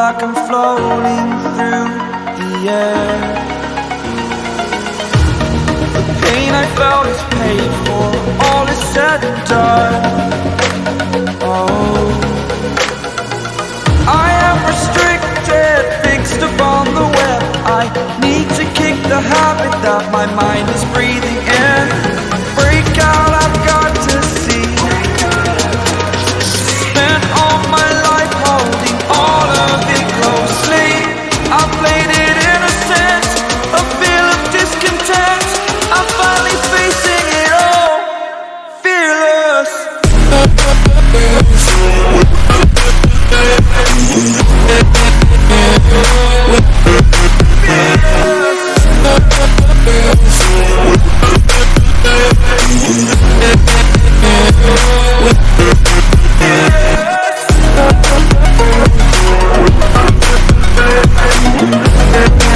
like I'm floating through the air. The pain I felt is paid for, all is said and done. Oh, I am restricted, fixed upon the web. I need to kick the habit that my mind is breathing in. Break out, I've got to see. Spent all my life holding all of it closely. I played it innocent, a feel of discontent. I'm finally facing it all, fearless. Yeah.